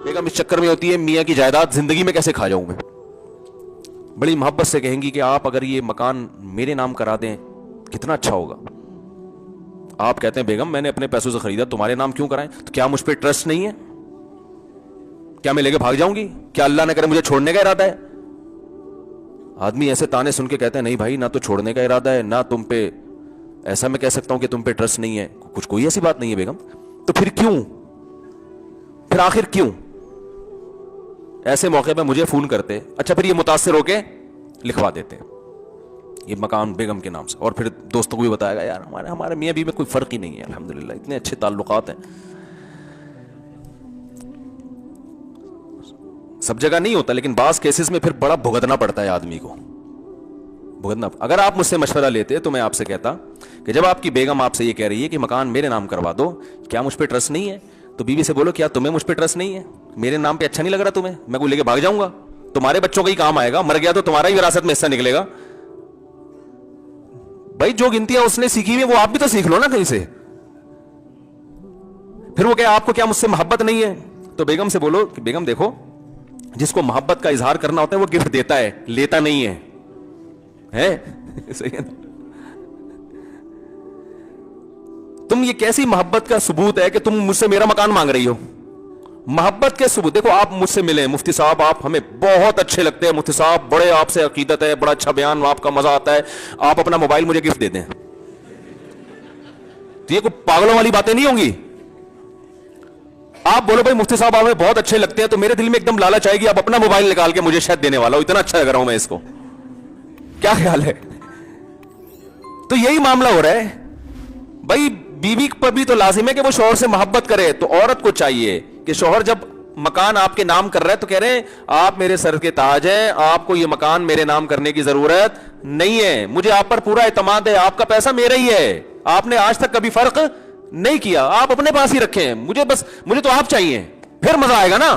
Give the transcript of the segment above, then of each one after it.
بیگم اس چکر میں ہوتی ہے میاں کی جائیداد زندگی میں کیسے کھا جاؤں میں. بڑی محبت سے کہیں گی کہ آپ اگر یہ مکان میرے نام کرا دیں کتنا اچھا ہوگا. آپ کہتے ہیں بیگم میں نے اپنے پیسوں سے خریدا, تمہارے نام کیوں کرائیں؟ تو کیا مجھ پہ ٹرسٹ نہیں ہے؟ کیا میں لے کے بھاگ جاؤں گی؟ کیا اللہ نہ کرے مجھے چھوڑنے کا ارادہ ہے؟ آدمی ایسے تانے سن کے کہتے ہیں نہیں بھائی, نہ تو چھوڑنے کا ارادہ ہے, نہ تم پہ ایسا میں کہہ سکتا ہوں کہ تم پہ ٹرسٹ نہیں ہے. کوئی ایسی بات نہیں ہے بیگم. تو پھر کیوں, پھر آخر کیوں؟ ایسے موقع پہ مجھے فون کرتے, اچھا پھر یہ متاثر ہو کے لکھوا دیتے یہ مکان بیگم کے نام سے, اور پھر دوستوں کو بھی بتائے گا یار ہمارے میاں بیوی میں کوئی فرق ہی نہیں ہے, الحمدللہ اتنے اچھے تعلقات ہیں. سب جگہ نہیں ہوتا, لیکن بعض کیسز میں پھر بڑا بھگتنا پڑتا ہے آدمی کو, بھگتنا. اگر آپ مجھ سے مشورہ لیتے تو میں آپ سے کہتا کہ جب آپ کی بیگم آپ سے یہ کہہ رہی ہے کہ مکان میرے نام کروا دو, کیا مجھ پہ ٹرسٹ نہیں ہے؟ تو بیوی سے بولو کیا تمہیں مجھ پہ ٹرسٹ نہیں ہے؟ میرے نام پہ اچھا نہیں لگ رہا تمہیں؟ میں کوئی لے کے بھاگ جاؤں گا؟ تمہارے بچوں کا ہی کام آئے گا, مر گیا تو تمہارا ہی وراثت میں حصہ نکلے گا. بھائی جو گنتیاں اس نے سیکھی ہوئی وہ آپ بھی تو سیکھ لو نا کہیں سے. پھر وہ کہ آپ کو کیا مجھ سے محبت نہیں ہے؟ تو بیگم سے بولو کہ بیگم دیکھو, جس کو محبت کا اظہار کرنا ہوتا ہے وہ گفٹ دیتا ہے, لیتا نہیں ہے. صحیح ہے نا؟ تم یہ کیسی محبت کا ثبوت ہے کہ تم مجھ سے میرا مکان مانگ رہی ہو؟ محبت کے ثبوت دیکھو, آپ مجھ سے ملے, مفتی صاحب آپ ہمیں بہت اچھے لگتے ہیں, مفتی صاحب بڑے آپ سے عقیدت ہے, بڑا اچھا بیان, آپ کا مزہ آتا ہے, آپ اپنا موبائل مجھے گفٹ دے دیں. تو یہ کوئی پاگلوں والی باتیں نہیں ہوں گی. آپ بولو بھائی مفتی صاحب آپ ہمیں بہت اچھے لگتے ہیں, تو میرے دل میں ایک دم لالچ آئے گی آپ اپنا موبائل نکال کے مجھے شاید دینے والا ہو, اتنا اچھا لگ رہا ہوں میں اس کو. کیا خیال ہے؟ تو یہی معاملہ ہو رہا ہے بھائی. بیوی پر بھی تو لازم ہے کہ وہ شوہر سے محبت کرے, تو عورت کو چاہیے کہ شوہر جب مکان آپ کے نام کر رہا ہے تو کہہ رہے ہیں آپ میرے سر کے تاج ہیں, آپ کو یہ مکان میرے نام کرنے کی ضرورت نہیں ہے, مجھے آپ پر پورا اعتماد ہے, آپ کا پیسہ میرا ہی ہے, آپ نے آج تک کبھی فرق نہیں کیا, آپ اپنے پاس ہی رکھیں, مجھے تو آپ چاہیے. پھر مزہ آئے گا نا.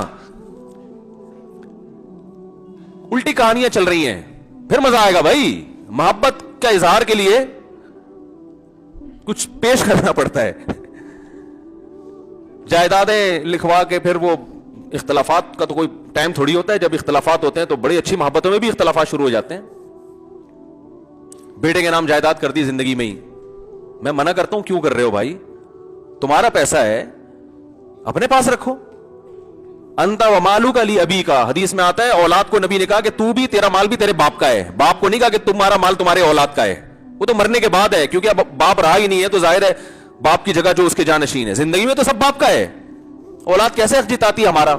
الٹی کہانیاں چل رہی ہیں, پھر مزہ آئے گا بھائی. محبت کا اظہار کے لیے کچھ پیش کرنا پڑتا ہے. جائیدادیں لکھوا کے پھر وہ اختلافات کا تو کوئی ٹائم تھوڑی ہوتا ہے, جب اختلافات ہوتے ہیں تو بڑی اچھی محبتوں میں بھی اختلافات شروع ہو جاتے ہیں. بیٹے کے نام جائیداد کر دی زندگی میں ہی, میں منع کرتا ہوں کیوں کر رہے ہو بھائی, تمہارا پیسہ ہے اپنے پاس رکھو. انت و مالک لی ابی کا حدیث میں آتا ہے, اولاد کو نبی نے کہا کہ تو بھی, تیرا مال بھی تیرے باپ کا ہے. باپ کو نہیں کہا کہ تمہارا مال تمہارے اولاد کا ہے, وہ تو مرنے کے بعد ہے, کیونکہ اب باپ رہا ہی نہیں ہے تو ظاہر ہے باپ کی جگہ جو اس کے جانشین ہے. زندگی میں تو سب باپ کا ہے, اولاد کیسے حق جتاتی ہے ہمارا؟